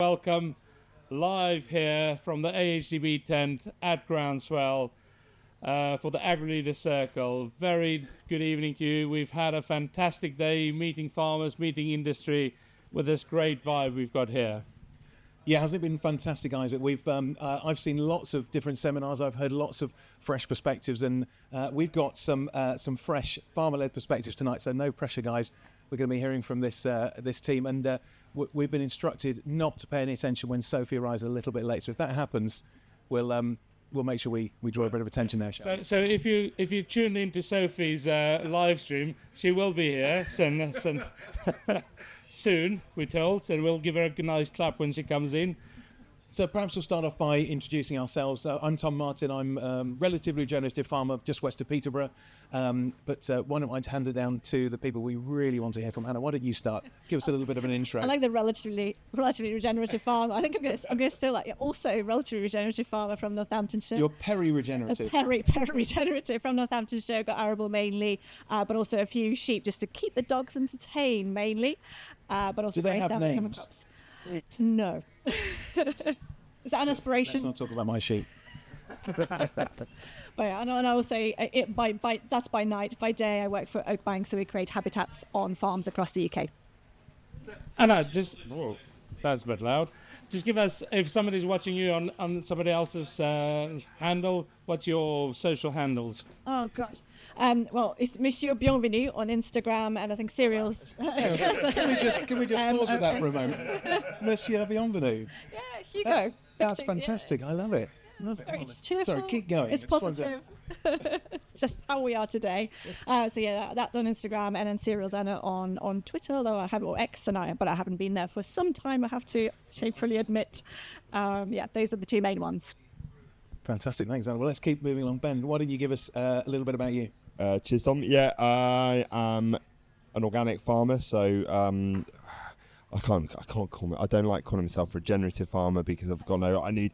welcome live here from the AHDB tent at Groundswell for the AgriLeader Circle. Very good evening to you. We've had a fantastic day meeting farmers, meeting industry with this great vibe we've got here. Yeah, hasn't it been fantastic, Isaac? I've seen lots of different seminars. I've heard lots of fresh perspectives, and we've got some fresh farmer-led perspectives tonight. So no pressure, guys. We're going to be hearing from this team, and we've been instructed not to pay any attention when Sophie arrives a little bit late. So if that happens, we'll make sure we draw a bit of attention there. So if you tune into Sophie's live stream, she will be here soon, we're told, so we'll give her a nice clap when she comes in. So perhaps we'll start off by introducing ourselves. I'm Tom Martin. I'm a relatively regenerative farmer just west of Peterborough. But why don't I hand it down to the people we really want to hear from? Hannah, why don't you start? Give us a little bit of an intro. I like the relatively regenerative farmer. I think I'm going to still like also relatively regenerative farmer from Northamptonshire. You're peri-regenerative. Peri-regenerative from Northamptonshire. Got arable mainly, but also a few sheep just to keep the dogs entertained mainly. But also do they have names? Crops. No. Is that an aspiration? Let's not talk about my sheep. But yeah, and I will say that's by night. By day, I work for Oakbank, so we create habitats on farms across the UK. Anna, that's a bit loud. Just give us, if somebody's watching you on somebody else's handle, what's your social handles? Oh gosh, well, it's Monsieur Bienvenue on Instagram, and I think cereals. Can we just pause with that for a moment? Monsieur Bienvenue. Yeah, Hugo. That's fantastic. I love it. It's cheerful. Sorry, keep going. It's positive. It's just how we are today. So yeah, that's on Instagram, and then Cereals Anna on Twitter, although I have, or X, but I haven't been there for some time, I have to shamefully admit. Yeah, those are the two main ones. Fantastic, thanks, Anna. Well, let's keep moving along. Ben, why don't you give us a little bit about you? Cheers, Tom. Yeah, I am an organic farmer, so I can't call me. I don't like calling myself a regenerative farmer because I've got no. I need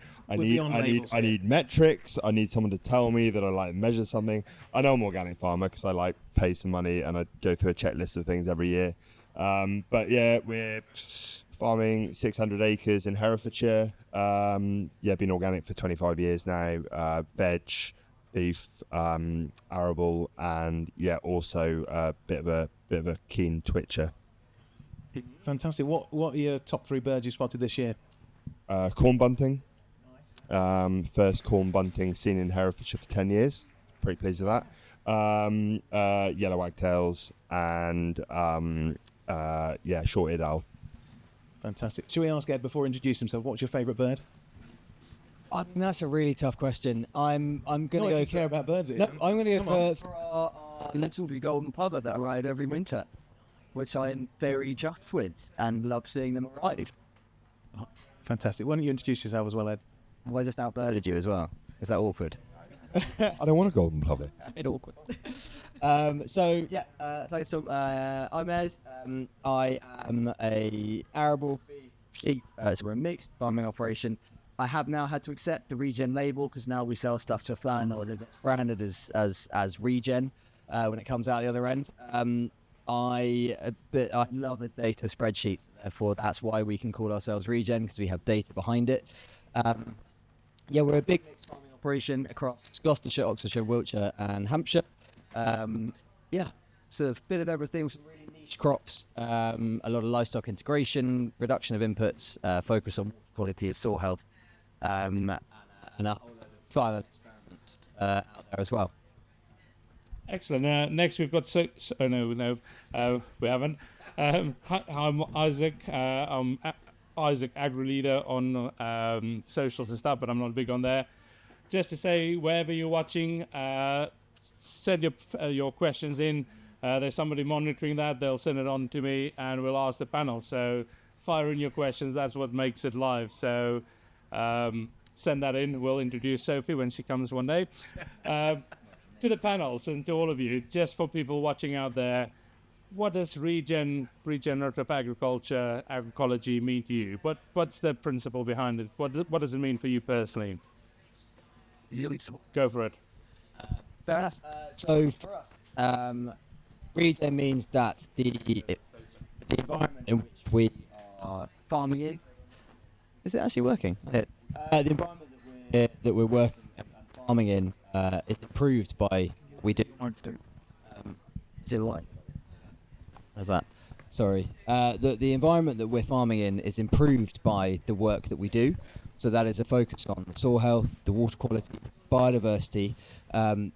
metrics. I need someone to tell me that I like measure something. I know I'm an organic farmer because I like pay some money and I go through a checklist of things every year. But yeah, we're farming 600 acres in Herefordshire. Been organic for 25 years now. Veg, beef, arable, and yeah, also a bit of a keen twitcher. Fantastic. What are your top three birds you spotted this year? Corn bunting. Nice. First corn bunting seen in Herefordshire for 10 years. Pretty pleased with that. Yellow wagtails and short-eared owl. Fantastic. Should we ask Ed before he introduces himself, what's your favourite bird? I mean, that's a really tough question. I'm going to go. If you care about birds, no, I'm going to go for our little golden plover that I ride every winter, which I'm very chuffed with and love seeing them arrive. Fantastic. Why don't you introduce yourself as well, Ed? Well, I just outbirded you as well. Is that awkward? I don't want a golden plover. It's a bit awkward. Thanks, Tom. I'm Ed. I am a arable beef sheep. So we're a mixed farming operation. I have now had to accept the regen label because now we sell stuff to Flan or it's branded as regen when it comes out the other end. I love the data spreadsheet, therefore that's why we can call ourselves Regen, because we have data behind it. We're a big mixed farming operation across Gloucestershire, Oxfordshire, Wiltshire and Hampshire. Sort of bit of everything, some really niche crops, a lot of livestock integration, reduction of inputs, focus on quality of soil health, and a whole lot of trial experiments out there as well. Excellent. Next, we've got we haven't. I'm Isaac. I'm Isaac AgriLeader on socials and stuff, but I'm not big on there. Just to say, wherever you're watching, send your questions in. There's somebody monitoring that. They'll send it on to me, and we'll ask the panel. So fire in your questions. That's what makes it live. So send that in. We'll introduce Sophie when she comes one day. To the panels and to all of you, just for people watching out there, what does regenerative agriculture, agroecology mean to you? What's the principle behind it? What does it mean for you personally? Go for it. Fair enough. So for us, regen means that the environment in which we are farming in Is it actually working? The environment that we're working and farming in is improved by what we do. Is it right? How's that? Sorry. The environment that we're farming in is improved by the work that we do. So that is a focus on the soil health, the water quality, biodiversity,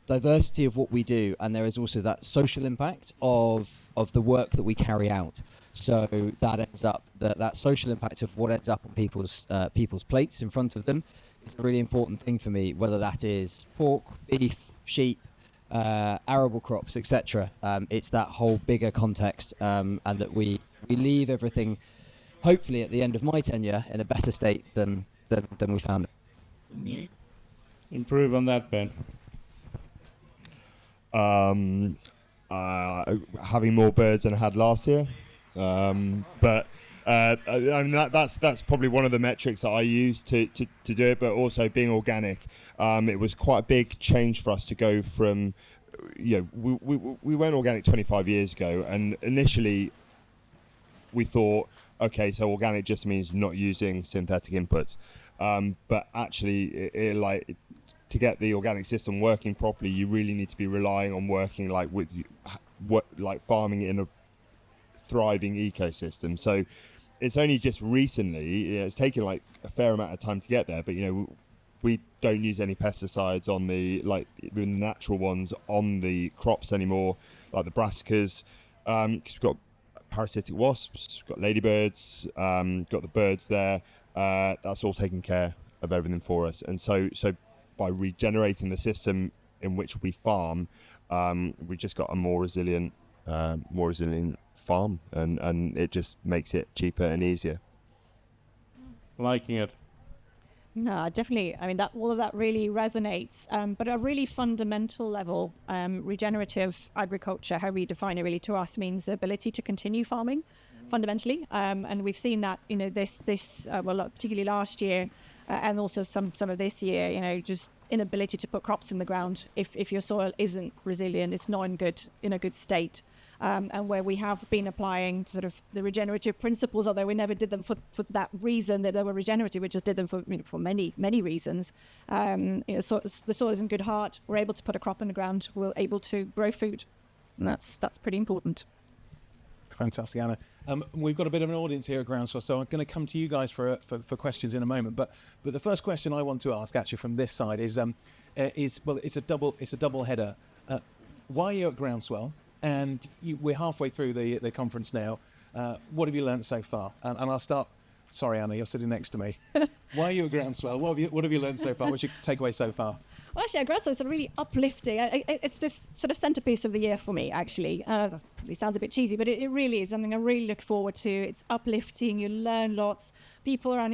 diversity of what we do, and there is also that social impact of the work that we carry out. So that ends up that social impact of what ends up on people's plates in front of them is a really important thing for me. Whether that is pork, beef, sheep, arable crops, etc. It's that whole bigger context, and that we leave everything, hopefully at the end of my tenure, in a better state than we found it. Improve on that, Ben. Having more birds than I had last year, but I mean that's probably one of the metrics that I use to do it. But also being organic, it was quite a big change for us to go from, we went organic 25 years ago, and initially we thought, okay, so organic just means not using synthetic inputs, but actually, to get the organic system working properly, you really need to be relying on working farming in a thriving ecosystem. So it's only just recently, it's taken like a fair amount of time to get there, but we don't use any pesticides on the natural ones on the crops anymore, like the brassicas, because we've got parasitic wasps, we've got ladybirds, got the birds there. That's all taking care of everything for us. And so by regenerating the system in which we farm, we just got a more resilient farm, and it just makes it cheaper and easier. Liking it. No, definitely. I mean, that all of that really resonates. But at a really fundamental level, regenerative agriculture, how we define it really to us, means the ability to continue farming fundamentally. And we've seen that, particularly last year, and also some of this year, just inability to put crops in the ground if your soil isn't resilient, it's not in a good state. And where we have been applying sort of the regenerative principles, although we never did them for that reason that they were regenerative, we just did them for many reasons. So the soil is in good heart. We're able to put a crop in the ground. We're able to grow food, and that's pretty important. Fantastic, Anna. We've got a bit of an audience here at Groundswell, so I'm going to come to you guys for questions in a moment. But the first question I want to ask, actually, from this side is it's a double header. Why are you at Groundswell? And we're halfway through the conference now. What have you learned so far? And I'll start. Sorry, Anna, you're sitting next to me. Why are you at Groundswell? What have you learned so far? What's your takeaway so far? Well, actually, Groundswell is really uplifting. It's this sort of centerpiece of the year for me, actually. That probably sounds a bit cheesy, but it really is something I really look forward to. It's uplifting. You learn lots. People are,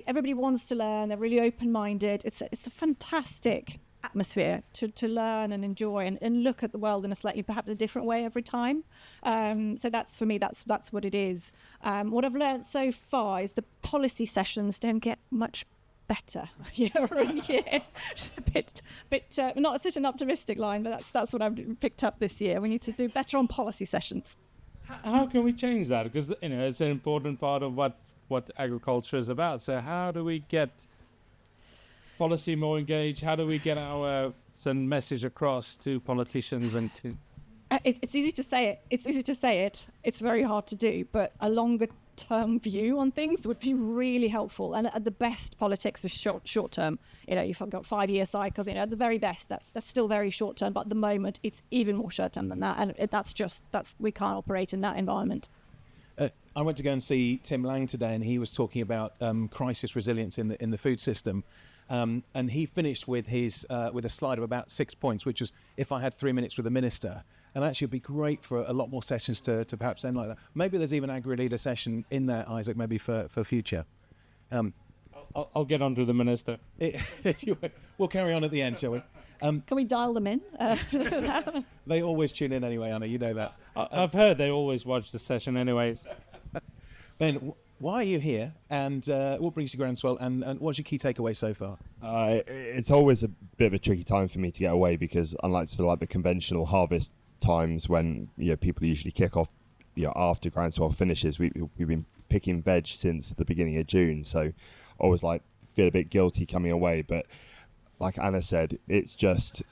everybody wants to learn. They're really open-minded. It's a fantastic atmosphere to learn and enjoy and look at the world in a slightly perhaps a different way every time. So that's, for me, that's what it is. What I've learned so far is the policy sessions don't get much better year on year. Just a bit not such an optimistic line, but that's what I've picked up this year. We need to do better on policy sessions. How can we change that? Because it's an important part of what agriculture is about. So how do we get policy more engaged? How do we get our message across to politicians and to? It's easy to say it. It's very hard to do. But a longer term view on things would be really helpful. And at the best, politics is short term. You've got 5-year cycles. At the very best, that's still very short term. But at the moment, it's even more short term than that. And that's we can't operate in that environment. I went to go and see Tim Lang today, and he was talking about crisis resilience in the food system. And he finished with with a slide of about 6 points, which was, if I had 3 minutes with a minister. And actually it'd be great for a lot more sessions to perhaps end like that. Maybe there's even an AgriLeader session in there, Isaac, maybe for future. I'll get on to the minister. We'll carry on at the end, shall we? Can we dial them in? They always tune in anyway, Anna, you know that. I've heard they always watch the session anyways. Ben, why are you here, and what brings you to Groundswell, and what's your key takeaway so far? It's always a bit of a tricky time for me to get away, because unlike the conventional harvest times when people usually kick off after Groundswell finishes, we've been picking veg since the beginning of June, so I always like feel a bit guilty coming away. But like Anna said, it's that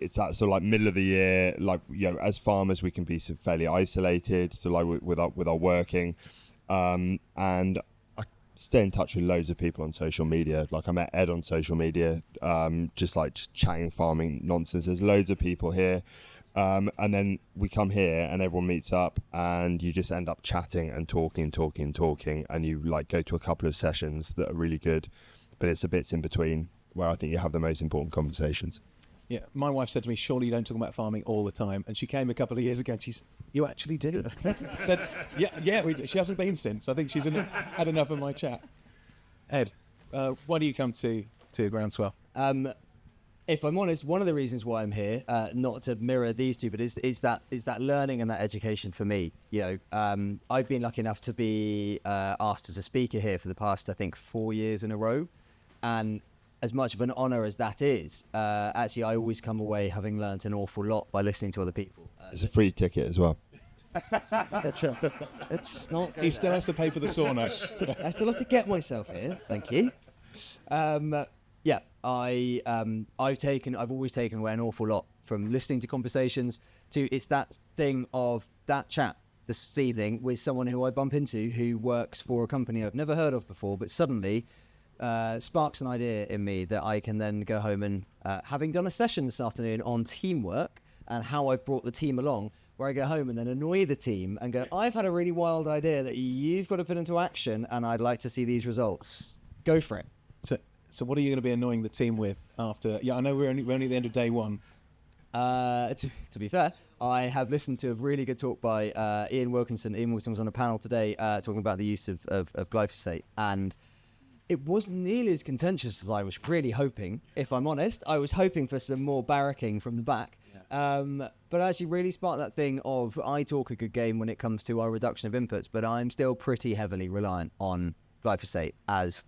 sort of like middle of the year, like, as farmers we can be sort of fairly isolated, so like with our working, and I stay in touch with loads of people on social media. Like I met Ed on social media, just chatting farming nonsense. There's loads of people here. And then we come here and everyone meets up and you just end up chatting and talking, and you like go to a couple of sessions that are really good, but it's the bits in between where I think you have the most important conversations. Yeah, my wife said to me, surely you don't talk about farming all the time. And she came a couple of years ago and she's, you actually do? Said, yeah, we do. She hasn't been since. I think she's had enough of my chat. Ed, why do you come to Groundswell? If I'm honest, one of the reasons why I'm here, not to mirror these two, but is that learning and that education for me. I've been lucky enough to be asked as a speaker here for the past, I think, 4 years in a row, and as much of an honour as that is, actually, I always come away having learnt an awful lot by listening to other people. There's a free ticket as well. It's not. He still has to pay for the sauna. I still have to get myself here. Thank you. Yeah, I've always taken away an awful lot from listening to conversations to it's that thing of that chat this evening with someone who I bump into who works for a company I've never heard of before, but suddenly sparks an idea in me that I can then go home and, having done a session this afternoon on teamwork and how I've brought the team along, where I go home and then annoy the team and go, I've had a really wild idea that you've got to put into action and I'd like to see these results. Go for it. So what are you going to be annoying the team with after? Yeah, I know we're only at the end of day one. To be fair, I have listened to a really good talk by Ian Wilkinson. Ian Wilkinson was on a panel today talking about the use of glyphosate, and it wasn't nearly as contentious as I was really hoping. If I'm honest, I was hoping for some more barracking from the back. But actually really sparked that thing of I talk a good game when it comes to our reduction of inputs, but I'm still pretty heavily reliant on glyphosate as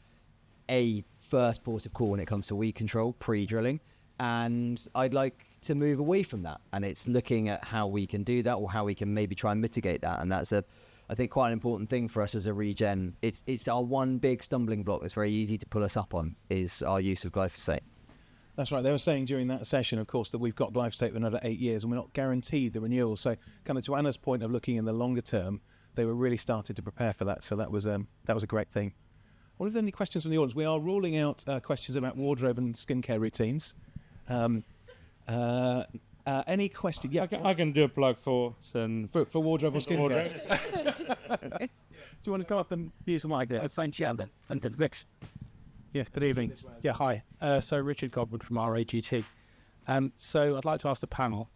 a first port of call when it comes to weed control pre-drilling, and I'd like to move away from that, and it's looking at how we can do that or how we can maybe try and mitigate that, and that's I think quite an important thing for us as a regen. It's our one big stumbling block that's very easy to pull us up on is our use of glyphosate. That's right. They were saying during that session, of course, that we've got glyphosate for another 8 years and we're not guaranteed the renewal. So kind of to Anna's point of looking in the longer term, they were really started to prepare for that. So that was a great thing. I wonder if there are any questions from the audience. We are ruling out questions about wardrobe and skincare routines. Any question? Yeah, I can do a plug for some for wardrobe or skincare. wardrobe. Do you want to come up and use the mic there? Thank you, Alan. And to Vix. Yes, good evening. Yeah, hi. So Richard Godwin from RAGT. So I'd like to ask the panel,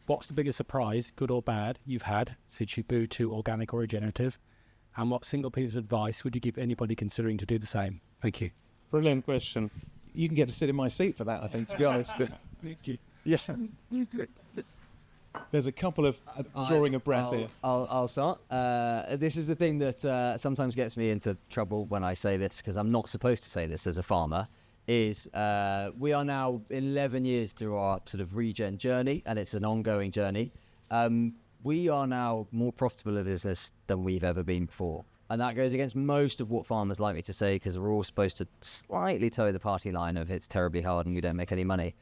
what's the biggest surprise, good or bad, you've had since you moved to organic or regenerative? And what single piece of advice would you give anybody considering to do the same? Thank you. Brilliant question. You can get to sit in my seat for that, I think, to be honest. Thank you. Yeah. There's a couple of drawing a breath here. I'll start. This is the thing that sometimes gets me into trouble when I say this, because I'm not supposed to say this as a farmer, is we are now 11 years through our sort of regen journey, and it's an ongoing journey. We are now more profitable a business than we've ever been before. And that goes against most of what farmers like me to say, because we're all supposed to slightly toe the party line of it's terribly hard and you don't make any money.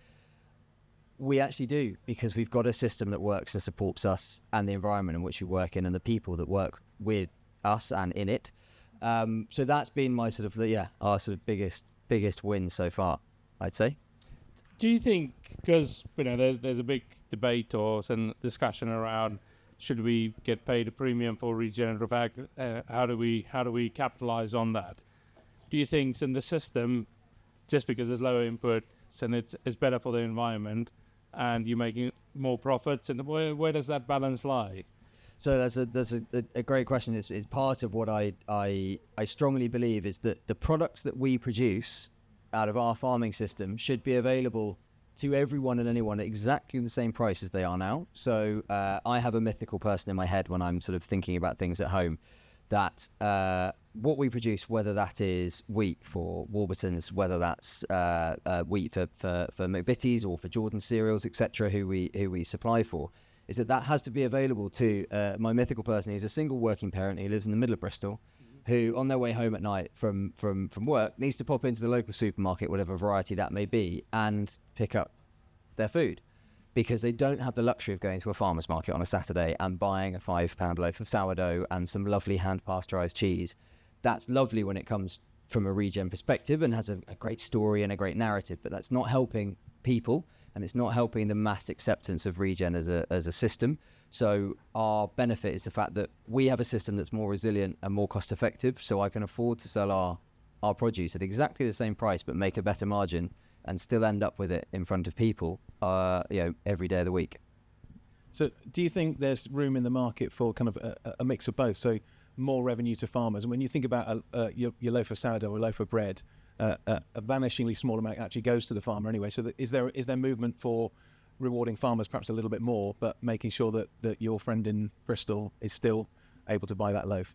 We actually do, because we've got a system that works and supports us and the environment in which we work in and the people that work with us and in it. So that's been my sort of, our sort of biggest win so far, I'd say. Do you think, because there's a big debate or some discussion around should we get paid a premium for regenerative ag? How do we capitalize on that? Do you think in the system, just because there's lower inputs and it's better for the environment, and you're making more profits, and where does that balance lie? So that's a great question. It's part of what I strongly believe is that the products that we produce out of our farming system should be available to everyone and anyone at exactly the same price as they are now. So I have a mythical person in my head when I'm sort of thinking about things at home, that what we produce, whether that is wheat for Warburtons, whether that's wheat for McVitie's or for Jordan cereals, etc., who we supply for, is that has to be available to my mythical person. He's a single working parent. He lives in the middle of Bristol, who on their way home at night from work needs to pop into the local supermarket, whatever variety that may be, and pick up their food, because they don't have the luxury of going to a farmer's market on a Saturday and buying a £5 loaf of sourdough and some lovely hand pasteurised cheese. That's lovely when it comes from a regen perspective and has a great story and a great narrative, but that's not helping people, and it's not helping the mass acceptance of regen as a system. So our benefit is the fact that we have a system that's more resilient and more cost effective, so I can afford to sell our produce at exactly the same price but make a better margin and still end up with it in front of people every day of the week. So do you think there's room in the market for kind of a mix of both? So more revenue to farmers, and when you think about your loaf of sourdough or a loaf of bread, a vanishingly small amount actually goes to the farmer anyway. So is there movement for rewarding farmers perhaps a little bit more, but making sure that your friend in Bristol is still able to buy that loaf?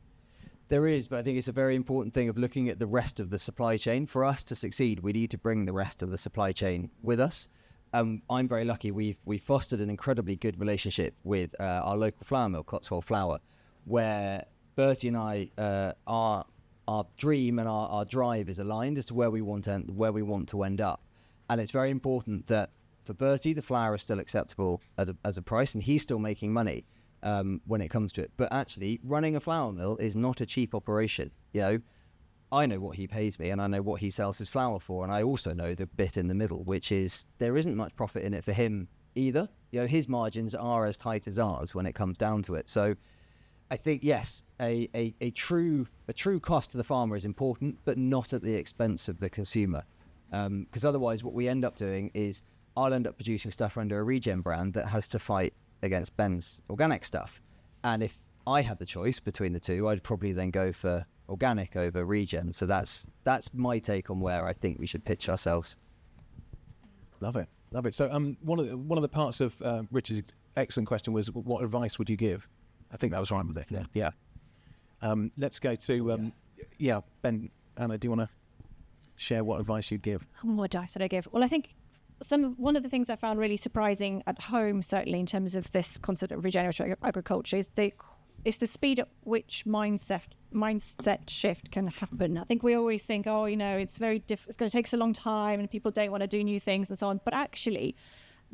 There is, but I think it's a very important thing of looking at the rest of the supply chain. For us to succeed, we need to bring the rest of the supply chain with us. I'm very lucky. We've fostered an incredibly good relationship with our local flour mill, Groundswell Flour, where Bertie and I, our dream and our drive is aligned as to where we want to end up. And it's very important that for Bertie, the flour is still acceptable as a price, and he's still making money when it comes to it. But actually, running a flour mill is not a cheap operation. I know what he pays me, and I know what he sells his flour for, and I also know the bit in the middle, which is there isn't much profit in it for him either. His margins are as tight as ours when it comes down to it. So I think, yes, a true cost to the farmer is important, but not at the expense of the consumer. Because otherwise what we end up doing is I'll end up producing stuff under a regen brand that has to fight against Ben's organic stuff. And if I had the choice between the two, I'd probably then go for organic over regen. So that's my take on where I think we should pitch ourselves. Love it. So one of the parts of Richard's excellent question was, what advice would you give? I think that was right with it. Yeah. Let's go to Ben. Anna, do you want to share what advice you'd give? What advice did I give? Well, I think one of the things I found really surprising at home, certainly in terms of this concept of regenerative agriculture, is the speed at which mindset shift can happen. I think we always think, it's very it's going to take so long time, and people don't want to do new things and so on. But actually,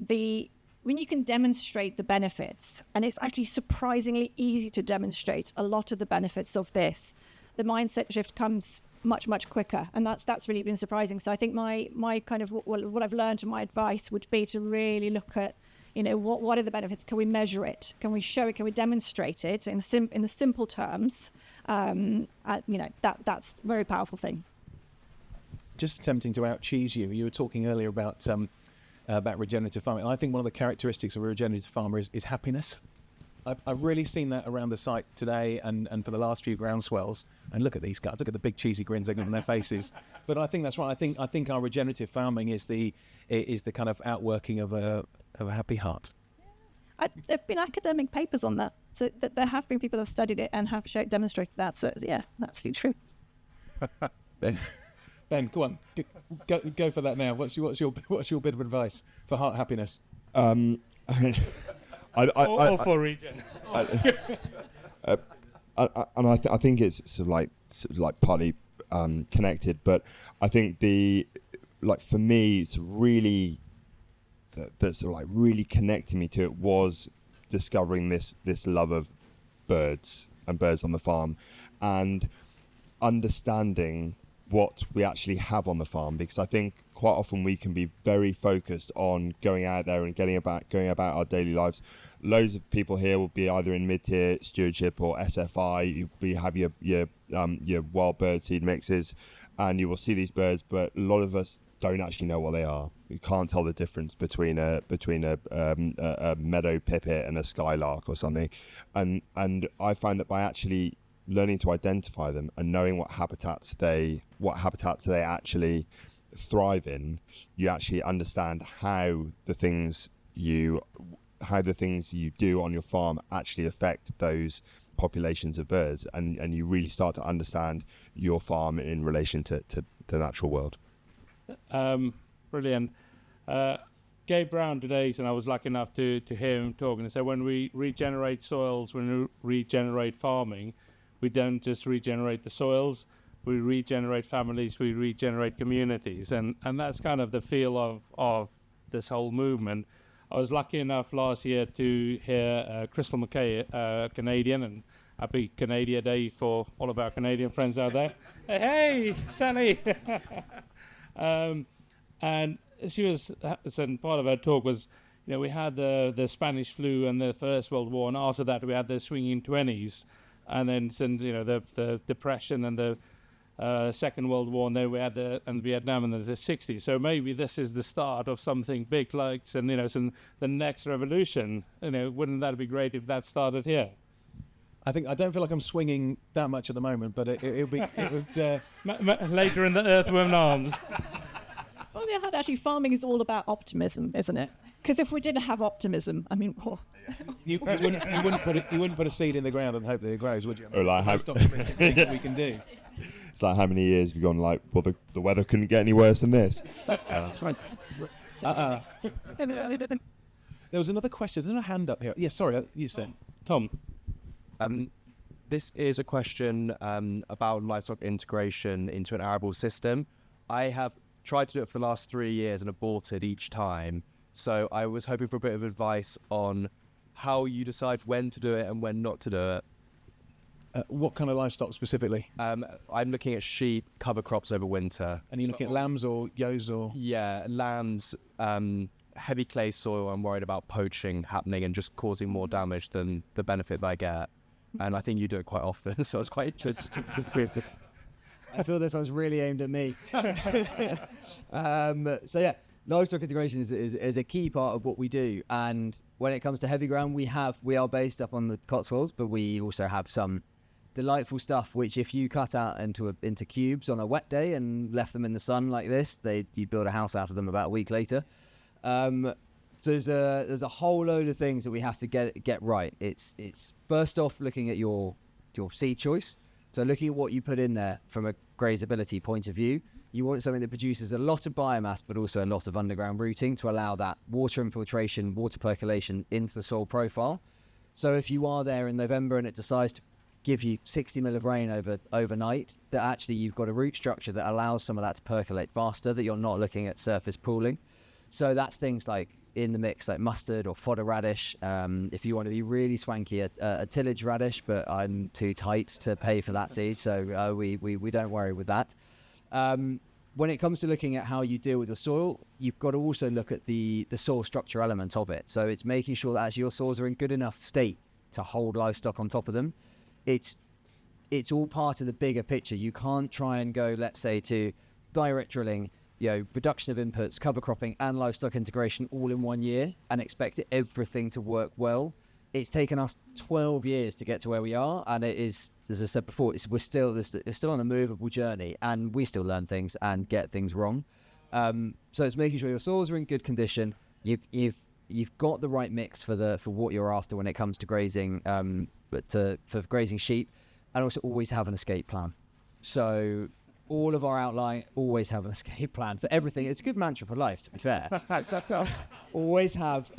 when you can demonstrate the benefits, and it's actually surprisingly easy to demonstrate a lot of the benefits of this, the mindset shift comes much quicker, and that's really been surprising. So I think my kind of what I've learned and my advice would be to really look at what are the benefits. Can we measure it? Can we show it? Can we demonstrate it in the simple terms? That's a very powerful thing. Just attempting to out-cheese you. You were talking earlier about regenerative farming. I think one of the characteristics of a regenerative farmer is happiness. I've really seen that around the site today and for the last few groundswells. And look at these guys. Look at the big cheesy grins they've got on their faces. But I think that's right. I think our regenerative farming is the kind of outworking of a happy heart. There have been academic papers on that. So that there have been people who have studied it and have demonstrated that. So yeah, absolutely true. Ben, go on, go for that now. What's your bit of advice for heart happiness? Or for regen. And I think it's sort of like partly connected, but I think for me, it's really that's sort of like really connecting me to it was discovering this love of birds and birds on the farm, and understanding what we actually have on the farm, because I think quite often we can be very focused on going out there and going about our daily lives. Loads of people here will be either in mid-tier stewardship or SFI. You have your wild bird seed mixes, and you will see these birds, but a lot of us don't actually know what they are. You can't tell the difference between a meadow pipit and a skylark or something, and I find that by actually learning to identify them and knowing what habitats they actually thrive in, you actually understand how the things you do on your farm actually affect those populations of birds, and you really start to understand your farm in relation to the natural world. Brilliant. Gabe Brown today, and I was lucky enough to hear him talking. And so when we regenerate soils, when we regenerate farming, we don't just regenerate the soils, we regenerate families, we regenerate communities. And that's kind of the feel of this whole movement. I was lucky enough last year to hear Crystal McKay, Canadian, and happy Canada Day for all of our Canadian friends out there. Hey, Sally! And she was, and part of her talk was, we had the Spanish flu and the First World War, and after that we had the swinging 20s, and then the Depression and the Second World War, and then we had and Vietnam in the 60s. So maybe this is the start of something big, like the next revolution. Wouldn't that be great if that started here? I don't feel like I'm swinging that much at the moment, but it would later in the earthworm arms. On the other hand, actually, farming is all about optimism, isn't it? Because if we didn't have optimism, I mean, you wouldn't put a seed in the ground and hope that it grows, would you? Or like it's the most optimistic thing that we can do. It's like, how many years have you gone like, well, the weather couldn't get any worse than this? That's right. There was another question. There's a hand up here. Yeah, sorry, you said. Tom. This is a question about livestock integration into an arable system. I have tried to do it for the last 3 years and aborted each time. So I was hoping for a bit of advice on how you decide when to do it and when not to do it. What kind of livestock specifically? I'm looking at sheep, cover crops over winter. And you're looking at lambs or ewes or? Yeah, lambs, heavy clay soil. I'm worried about poaching happening and just causing more damage than the benefit that I get. And I think you do it quite often, so I was quite interested. I feel this one's really aimed at me. So yeah, livestock integration is a key part of what we do. And when it comes to heavy ground, we are based up on the Cotswolds, but we also have some delightful stuff which, if you cut out into cubes on a wet day and left them in the sun like this, you build a house out of them about a week later. So there's a whole load of things that we have to get right. It's first off looking at your seed choice. So looking at what you put in there from a grazability point of view, you want something that produces a lot of biomass, but also a lot of underground rooting to allow that water infiltration, water percolation into the soil profile. So if you are there in November and it decides to give you 60 mil of rain overnight, that actually you've got a root structure that allows some of that to percolate faster, that you're not looking at surface pooling. So that's things like in the mix, like mustard or fodder radish. If you want to be really swanky, a tillage radish, but I'm too tight to pay for that seed, so we don't worry with that. When it comes to looking at how you deal with your soil, you've got to also look at the soil structure element of it. So it's making sure that actually your soils are in good enough state to hold livestock on top of them. It's all part of the bigger picture. You can't try and go, let's say, to direct drilling, reduction of inputs, cover cropping and livestock integration all in 1 year and expect everything to work well. It's taken us 12 years to get to where we are, and it is, as I said before, we're still on a movable journey, and we still learn things and get things wrong. So it's making sure your soils are in good condition. You've got the right mix for what you're after when it comes to grazing, for grazing sheep, and also always have an escape plan. So all of our outline always have an escape plan for everything. It's a good mantra for life, to be fair. Always have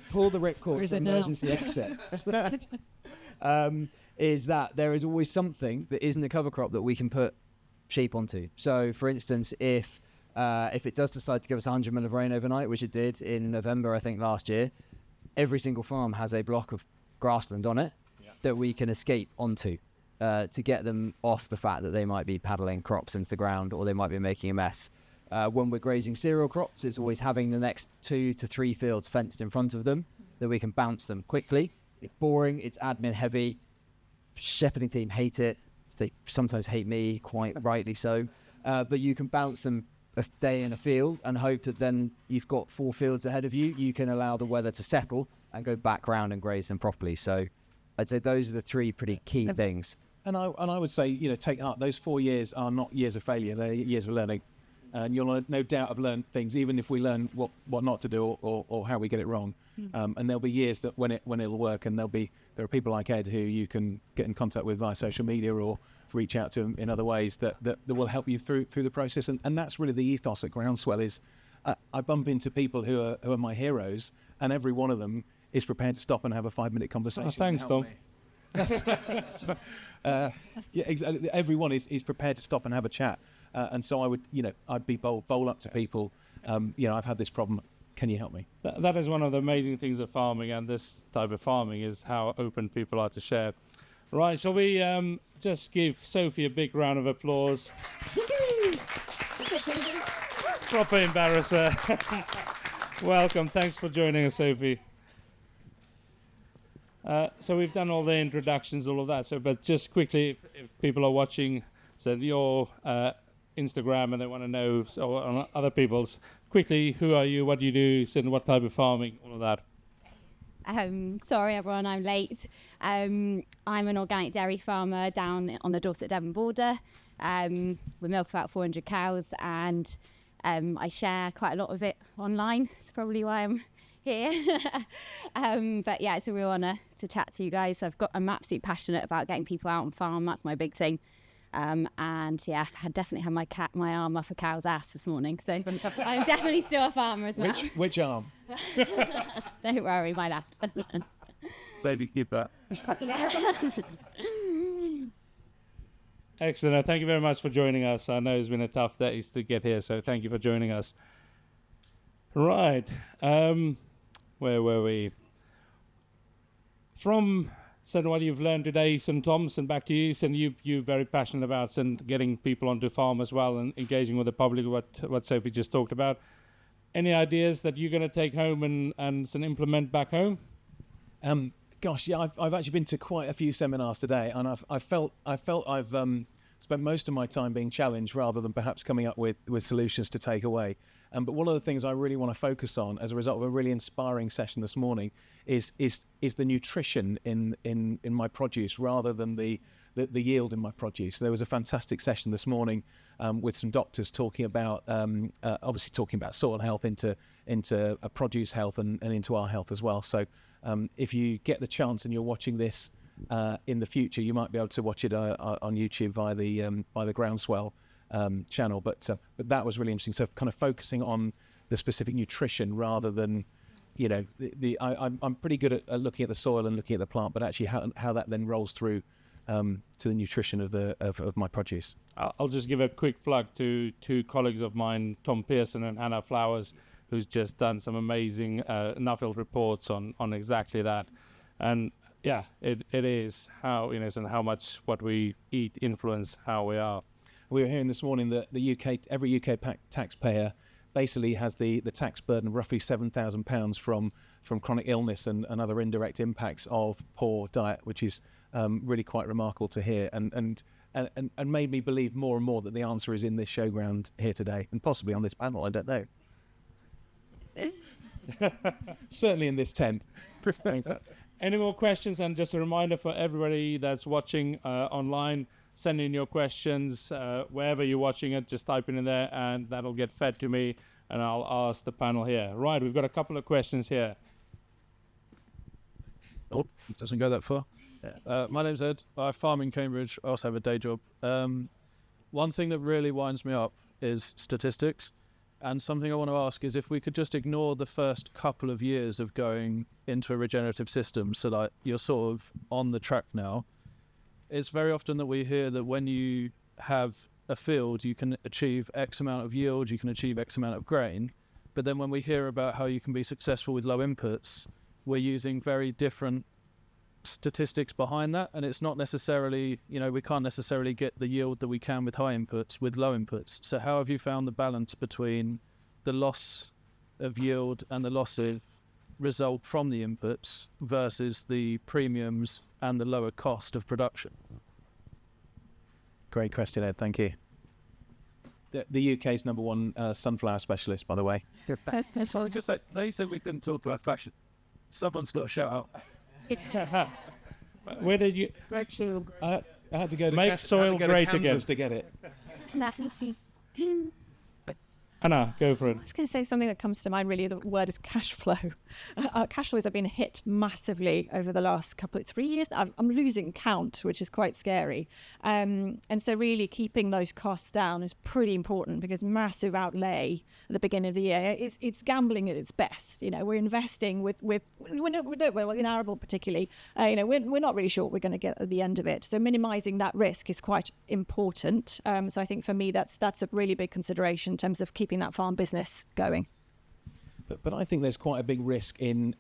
pull the ripcord for emergency exit. Is that there is always something that isn't a cover crop that we can put sheep onto. So, for instance, if it does decide to give us 100 mil of rain overnight, which it did in November, I think, last year, every single farm has a block of grassland on it that we can escape onto. To get them off the fact that they might be paddling crops into the ground or they might be making a mess. When we're grazing cereal crops, it's always having the next 2 to 3 fields fenced in front of them that we can bounce them quickly. It's boring, it's admin heavy. Shepherding team hate it. They sometimes hate me, quite rightly so. But you can bounce them a day in a field and hope that then you've got 4 fields ahead of you. You can allow the weather to settle and go back round and graze them properly. So I'd say those are the 3 pretty key things. And I would say, take heart. Those 4 years are not years of failure; they're years of learning. And you'll no doubt have learned things, even if we learn what not to do or how we get it wrong. And there'll be years that when it'll work, and there are people like Ed who you can get in contact with via social media or reach out to in other ways that will help you through the process. And that's really the ethos at Groundswell is I bump into people who are my heroes, and every one of them is prepared to stop and have a 5-minute conversation. Oh, thanks, and help Tom. me. That's right. Yeah, exactly. Everyone is prepared to stop and have a chat, and so I would, I'd be bowl up to people. I've had this problem. Can you help me? That is one of the amazing things of farming, and this type of farming is how open people are to share. Right, shall we just give Sophie a big round of applause? Proper embarrasser. Welcome. Thanks for joining us, Sophie. So we've done all the introductions, all of that. So, but just quickly, if people are watching, so your Instagram and they want to know, so on other people's, quickly, who are you? What do you do? And what type of farming? All of that. Sorry everyone, I'm late. I'm an organic dairy farmer down on the Dorset-Devon border. We milk about 400 cows, and I share quite a lot of it online. It's probably why I'm here. But yeah, it's a real honour to chat to you guys. I'm absolutely passionate about getting people out on farm. That's my big thing. And yeah, I definitely had my arm off a cow's ass this morning, so I'm definitely still a farmer as well. Which arm? Don't worry, my left. Baby, keep that. Excellent. Thank you very much for joining us. I know it's been a tough day to get here, so thank you for joining us. Right. Where were we? From what you've learned today, St. Thomas, and back to you, and you're very passionate about getting people onto farm as well and engaging with the public, what Sophie just talked about. Any ideas that you're going to take home and implement back home? Gosh, yeah, I've actually been to quite a few seminars today, and I felt I've spent most of my time being challenged rather than perhaps coming up with solutions to take away. But one of the things I really want to focus on as a result of a really inspiring session this morning is the nutrition in my produce rather than the yield in my produce. There was a fantastic session this morning with some doctors talking about obviously talking about soil health into produce health and into our health as well. So if you get the chance and you're watching this in the future, you might be able to watch it on YouTube via the Groundswell channel. But that was really interesting. So kind of focusing on the specific nutrition rather than I'm pretty good at looking at the soil and looking at the plant, but actually how that then rolls through to the nutrition of my produce. I'll just give a quick plug to two colleagues of mine, Tom Pearson and Hannah Flowers, who's just done some amazing Nuffield reports on exactly that. And yeah, it is how and how much what we eat influence how we are. We were hearing this morning that every UK taxpayer basically has the tax burden of roughly £7,000 from chronic illness and other indirect impacts of poor diet, which is really quite remarkable to hear, and made me believe more and more that the answer is in this showground here today, and possibly on this panel. I don't know. Certainly in this tent. Any more questions? And just a reminder for everybody that's watching online, send in your questions wherever you're watching it. Just type it in there, and that'll get fed to me, and I'll ask the panel here. Right, we've got a couple of questions here. Oh, it doesn't go that far. My name's Ed. I farm in Cambridge. I also have a day job. One thing that really winds me up is statistics. And something I want to ask is if we could just ignore the first couple of years of going into a regenerative system so that you're sort of on the track now. It's very often that we hear that when you have a field, you can achieve X amount of yield, you can achieve X amount of grain. But then when we hear about how you can be successful with low inputs, we're using very different statistics behind that. And it's not necessarily, we can't necessarily get the yield that we can with high inputs with low inputs. So how have you found the balance between the loss of yield and the loss of result from the inputs versus the premiums and the lower cost of production? Great question, Ed. Thank you. The UK's number one sunflower specialist, by the way. Just say, they said we couldn't talk about fashion. Someone's got to shout out. Where did you? I had to go to Make soil great again to get it. Anna, go for it. I was going to say something that comes to mind, really, the word is cash flow. Cash flows have been hit massively over the last 3 years. I'm losing count, which is quite scary. And so really keeping those costs down is pretty important, because massive outlay at the beginning of the year, it's gambling at its best. We're investing in arable particularly, we're not really sure what we're going to get at the end of it. So minimizing that risk is quite important. So I think for me, that's a really big consideration in terms of keeping that farm business going. But I think there's quite a big risk in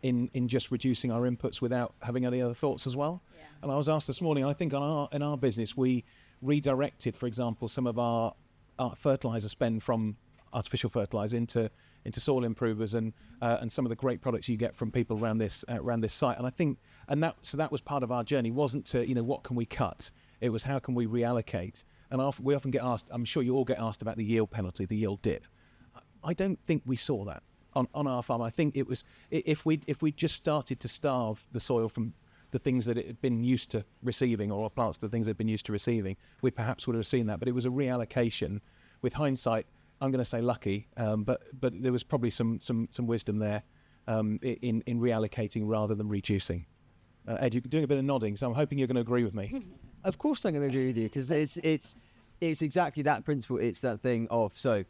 just reducing our inputs without having any other thoughts as well. Yeah. And I was asked this morning, I think in our business, we redirected, for example, some of our fertilizer spend from artificial fertilizer into soil improvers and some of the great products you get from people around this site. And I think that was part of our journey, wasn't to what can we cut. It was how can we reallocate. And we often get asked, I'm sure you all get asked about the yield penalty, the yield dip. I don't think we saw that on our farm. I think it was if we just started to starve the soil from the things that it had been used to receiving, or plants the things it had been used to receiving, we perhaps would have seen that. But it was a reallocation. With hindsight, I'm going to say lucky, but there was probably some wisdom there in reallocating rather than reducing. Ed, you're doing a bit of nodding, so I'm hoping you're going to agree with me. Of course I'm going to agree with you, because it's exactly that principle. It's that thing of, so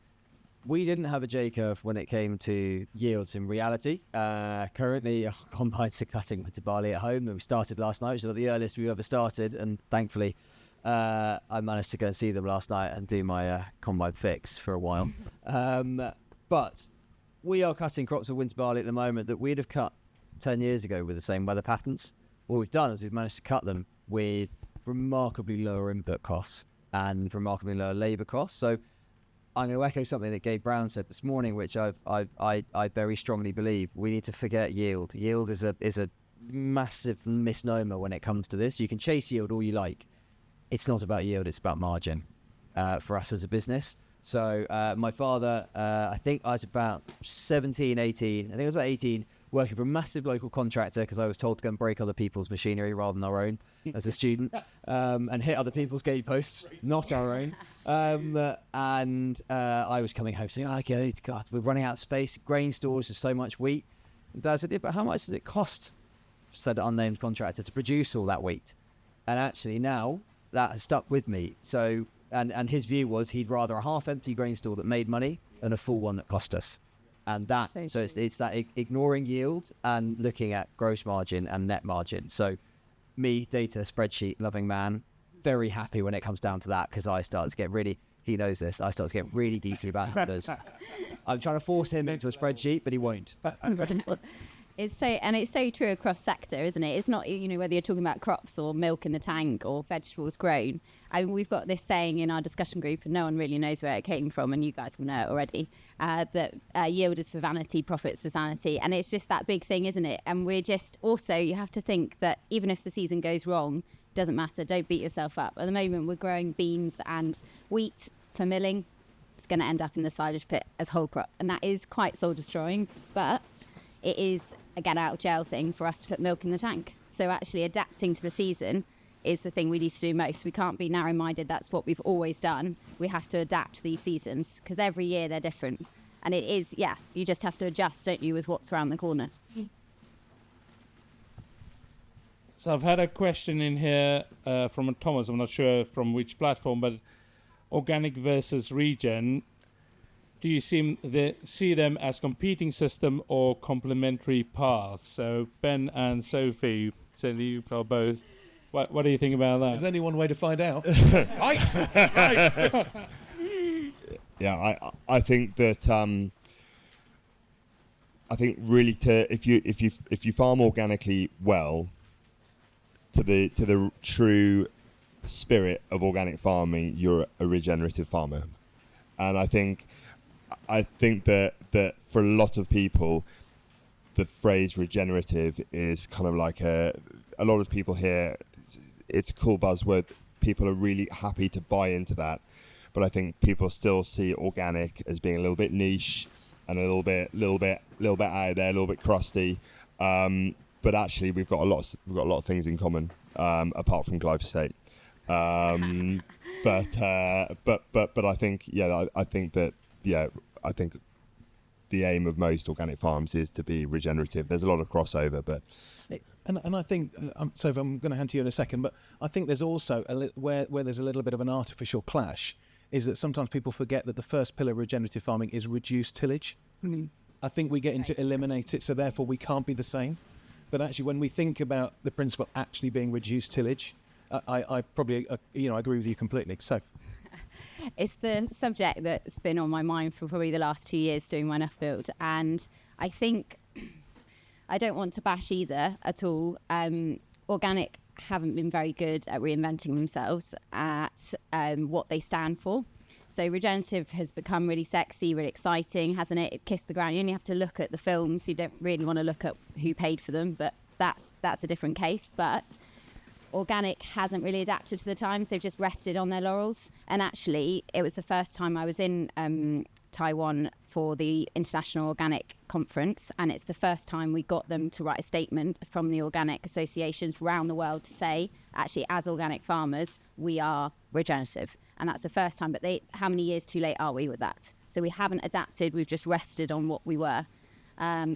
we didn't have a J-curve when it came to yields in reality. Currently, our combines are cutting winter barley at home, and we started last night, which is the earliest we've ever started, and thankfully I managed to go and see them last night and do my combine fix for a while. But we are cutting crops of winter barley at the moment that we'd have cut 10 years ago with the same weather patterns. What we've done is we've managed to cut them with remarkably lower input costs and remarkably lower labour costs. So I'm going to echo something that Gabe Brown said this morning, which I very strongly believe. We need to forget yield. Yield is a massive misnomer when it comes to this. You can chase yield all you like. It's not about yield, it's about margin for us as a business. So my father, I think I was about 17, 18, I think I was about 18, working for a massive local contractor, because I was told to go and break other people's machinery rather than our own as a student, and hit other people's gate posts, not our own. And I was coming home saying, okay, God, we're running out of space. Grain stores, there's so much wheat. And Dad said, yeah, but how much does it cost, said an unnamed contractor, to produce all that wheat? And actually now that has stuck with me. So, and his view was he'd rather a half-empty grain store that made money than a full one that cost us. And that, so it's that ignoring yield and looking at gross margin and net margin. So me, data spreadsheet loving man, very happy when it comes down to that, because I start to get really, he knows this, I start to get really deeply about numbers. I'm trying to force him into a spreadsheet, but he won't. It's so true across sector, isn't it? It's not, whether you're talking about crops or milk in the tank or vegetables grown. I mean, we've got this saying in our discussion group, and no one really knows where it came from, and you guys will know it already, that yield is for vanity, profits for sanity. And it's just that big thing, isn't it? And we're just, also, you have to think that even if the season goes wrong, it doesn't matter. Don't beat yourself up. At the moment, we're growing beans and wheat for milling. It's going to end up in the silage pit as whole crop. And that is quite soul destroying, but it is a get out of jail thing for us to put milk in the tank. So actually adapting to the season is the thing we need to do most. We can't be narrow-minded. That's what we've always done. We have to adapt to these seasons, because every year they're different. And it is, you just have to adjust, don't you, with what's around the corner. So I've had a question in here from Thomas. I'm not sure from which platform, but organic versus regen. Do you see them as competing system or complementary paths? So Ben and Sophie, so you are both. What do you think about that? There's only one way to find out. Yeah, I think that I think really if you farm organically well, to the true spirit of organic farming, you're a regenerative farmer, and I think that for a lot of people, the phrase regenerative is kind of like a lot of people here. It's a cool buzzword. People are really happy to buy into that, but I think people still see organic as being a little bit niche and a little bit out there, a little bit crusty. But actually, we've got a lot of things in common, apart from glyphosate. But I think I think that I think the aim of most organic farms is to be regenerative. There's a lot of crossover, but and I think Sophie, I'm going to hand to you in a second, but I think there's also where there's a little bit of an artificial clash is that sometimes people forget that the first pillar of regenerative farming is reduced tillage. I think we get into eliminate it, so therefore we can't be the same. But actually, when we think about the principle actually being reduced tillage, I probably I agree with you completely. So it's the subject that's been on my mind for probably the last 2 years doing my Nuffield, and I think I don't want to bash either at all. Organic haven't been very good at reinventing themselves at what they stand for. So regenerative has become really sexy, really exciting, hasn't it? It kissed the ground. You only have to look at the films. You don't really want to look at who paid for them, but that's a different case. But organic hasn't really adapted to the times. They've just rested on their laurels. And actually, it was the first time I was in Taiwan for the International Organic Conference, and it's the first time we got them to write a statement from the organic associations around the world to say, actually, as organic farmers, we are regenerative. And that's the first time, but how many years too late are we with that? So we haven't adapted, we've just rested on what we were.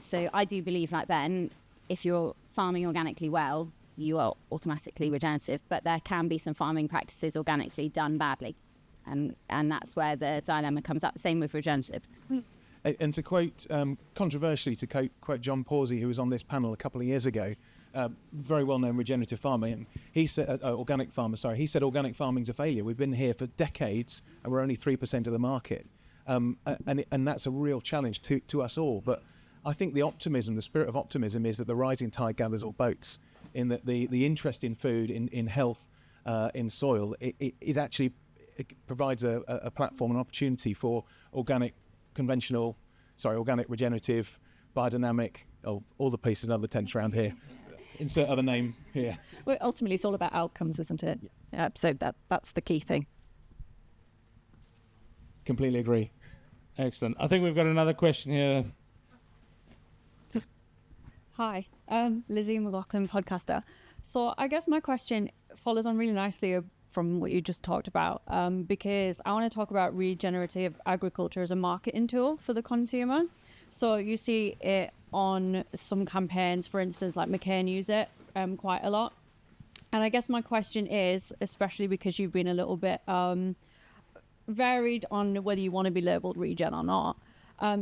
So I do believe, like Ben, if you're farming organically well, you are automatically regenerative, but there can be some farming practices organically done badly. And that's where the dilemma comes up. Same with regenerative. And to quote, controversially, to quote John Pawsey, who was on this panel a couple of years ago, very well-known regenerative farmer, and he said, organic farmer, sorry, he said organic farming's a failure. We've been here for decades, and we're only 3% of the market. And that's a real challenge to us all. But I think the spirit of optimism is that the rising tide gathers all boats, in that the interest in food, in health, in soil, it is actually, it provides a platform, an opportunity for organic, regenerative, biodynamic, all the pieces and other tents around here. Insert other name here. Well, ultimately, it's all about outcomes, isn't it? Yeah. So that's the key thing. Completely agree. Excellent. I think we've got another question here. Hi, Lizzie McLaughlin, podcaster. So I guess my question follows on really nicely from what you just talked about, because I want to talk about regenerative agriculture as a marketing tool for the consumer. So you see it on some campaigns, for instance, like McCain use it quite a lot. And I guess my question is, especially because you've been a little bit varied on whether you want to be labelled regen or not,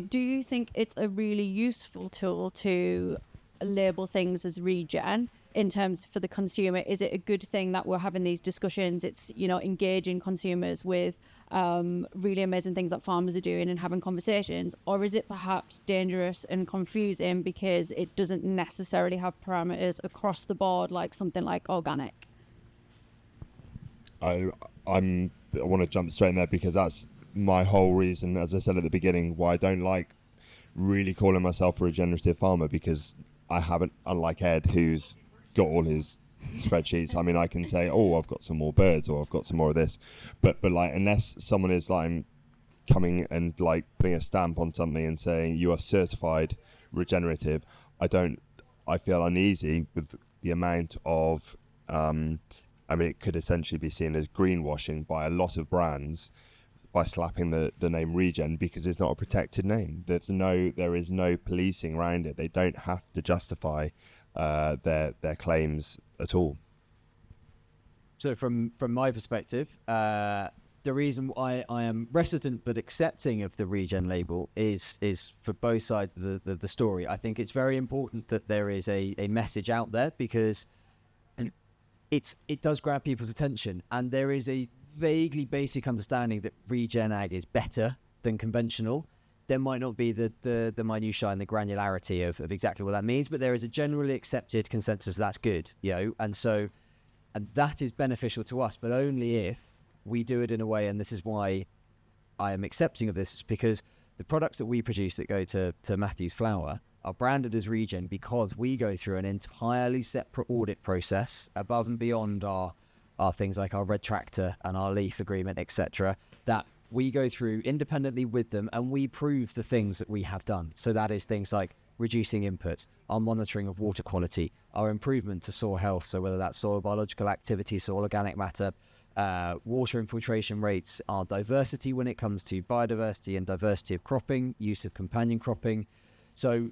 do you think it's a really useful tool to label things as regen in terms for the consumer? Is it a good thing that we're having these discussions? It's, engaging consumers with really amazing things that farmers are doing and having conversations, or is it perhaps dangerous and confusing because it doesn't necessarily have parameters across the board like something like organic? I want to jump straight in there because that's my whole reason, as I said at the beginning, why I don't like really calling myself a regenerative farmer, because I haven't, unlike Ed, who's got all his spreadsheets. I mean, I can say, I've got some more birds, or I've got some more of this, but like, unless someone is like coming and like putting a stamp on something and saying you are certified regenerative, I feel uneasy with the amount of it could essentially be seen as greenwashing by a lot of brands by slapping the name regen, because it's not a protected name. There is no policing around it. They don't have to justify their claims at all. So from my perspective, the reason why I am reticent but accepting of the regen label is for both sides of the story. I think it's very important that there is a message out there, because it does grab people's attention, and there is a vaguely basic understanding that regen ag is better than conventional. There might not be the minutiae and the granularity of exactly what that means, but there is a generally accepted consensus that's good, and that is beneficial to us, but only if we do it in a way, and this is why I am accepting of this, because the products that we produce that go to Matthew's Flour are branded as regen because we go through an entirely separate audit process above and beyond our things like our red tractor and our leaf agreement, etc., that we go through independently with them, and we prove the things that we have done. So that is things like reducing inputs, our monitoring of water quality, our improvement to soil health, so whether that's soil biological activity, soil organic matter, water infiltration rates, our diversity when it comes to biodiversity and diversity of cropping, use of companion cropping. So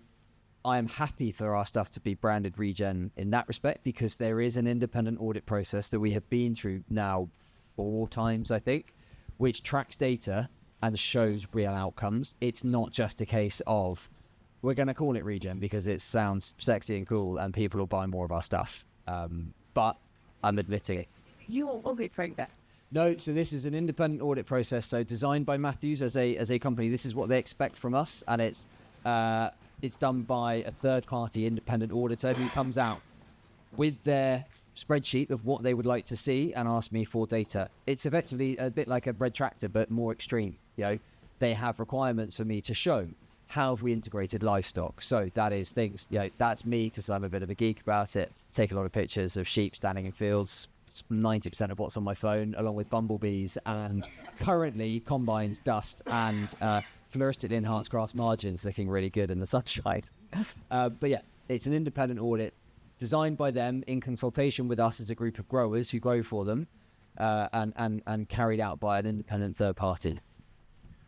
I am happy for our stuff to be branded Regen in that respect, because there is an independent audit process that we have been through now 4 times, I think, which tracks data and shows real outcomes. It's not just a case of, we're going to call it Regen because it sounds sexy and cool and people will buy more of our stuff. But I'm admitting it. You audit for that? No, so this is an independent audit process. So designed by Matthews as a company. This is what they expect from us, and it's done by a third-party independent auditor who comes out with their spreadsheet of what they would like to see and ask me for data. It's effectively a bit like a bread tractor, but more extreme. They have requirements for me to show how have we integrated livestock. So that is things. That's me because I'm a bit of a geek about it. Take a lot of pictures of sheep standing in fields. 90% of what's on my phone, along with bumblebees and currently combines, dust, and floristically enhanced grass margins looking really good in the sunshine. But yeah, it's an independent audit designed by them in consultation with us as a group of growers who grow for them, and carried out by an independent third party.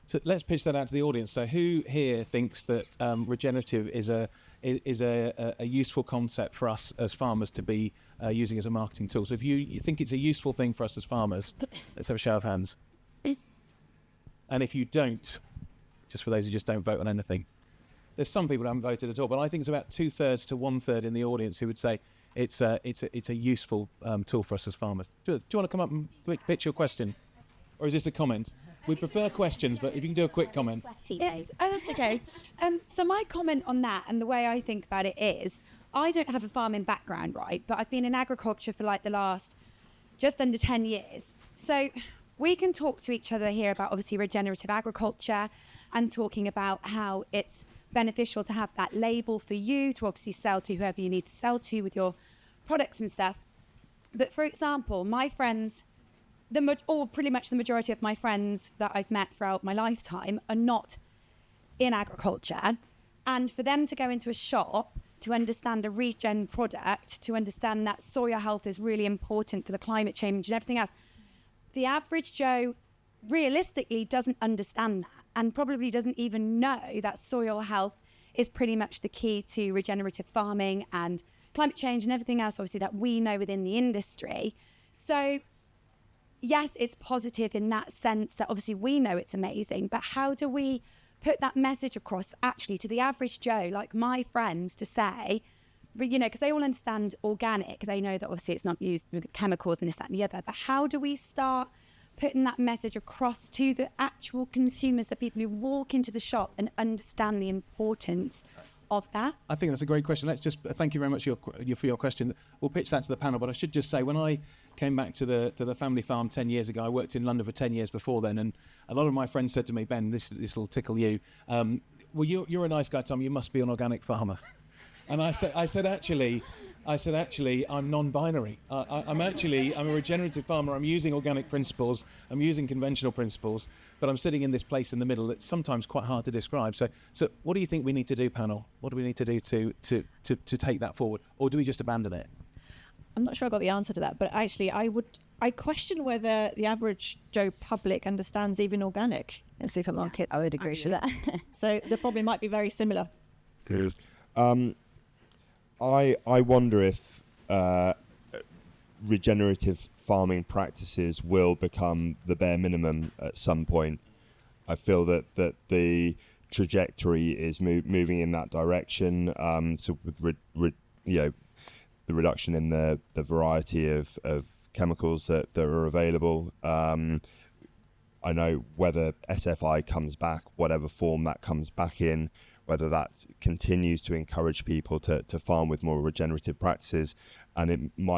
So let's pitch that out to the audience. So who here thinks that regenerative is a useful concept for us as farmers to be using as a marketing tool? So if you think it's a useful thing for us as farmers, let's have a show of hands. And if you don't, just for those who just don't vote on anything, there's some people who haven't voted at all, but I think it's about 2/3 to 1/3 in the audience who would say it's a useful tool for us as farmers. Do you want to come up and pitch your question, or is this a comment? We prefer questions, but if you can do a quick comment. That's okay. So my comment on that and the way I think about it is, I don't have a farming background, right? But I've been in agriculture for like the last just under 10 years. So we can talk to each other here about obviously regenerative agriculture and talking about how it's beneficial to have that label for you to obviously sell to whoever you need to sell to with your products and stuff. But for example, my friends, or pretty much the majority of my friends that I've met throughout my lifetime are not in agriculture. And for them to go into a shop to understand a regen product, to understand that soil health is really important for the climate change and everything else, the average Joe realistically doesn't understand that and probably doesn't even know that soil health is pretty much the key to regenerative farming and climate change and everything else, obviously, that we know within the industry. So yes, it's positive in that sense that obviously we know it's amazing, but how do we put that message across actually to the average Joe, like my friends, to say, because they all understand organic, they know that obviously it's not used with chemicals and this, that and the other, but how do we start putting that message across to the actual consumers, the people who walk into the shop and understand the importance of that? I think that's a great question. Let's just thank you very much for your question. We'll pitch that to the panel, but I should just say, when I came back to the family farm 10 years ago, I worked in London for 10 years before then, and a lot of my friends said to me, Ben, this will tickle you. Well, you're a nice guy, Tom. You must be an organic farmer. And I said actually, I'm non-binary. I'm a regenerative farmer. I'm using organic principles. I'm using conventional principles, but I'm sitting in this place in the middle that's sometimes quite hard to describe. So what do you think we need to do, panel? What do we need to do to take that forward, or do we just abandon it? I'm not sure I got the answer to that, but actually I question whether the average Joe public understands even organic in supermarkets. I would agree with that. So they probably might be very similar. Good. I wonder if regenerative farming practices will become the bare minimum at some point. I feel that the trajectory is moving in that direction. So with the reduction in the variety of chemicals that are available. I know whether SFI comes back, whatever form that comes back in, whether that continues to encourage people to farm with more regenerative practices, and it might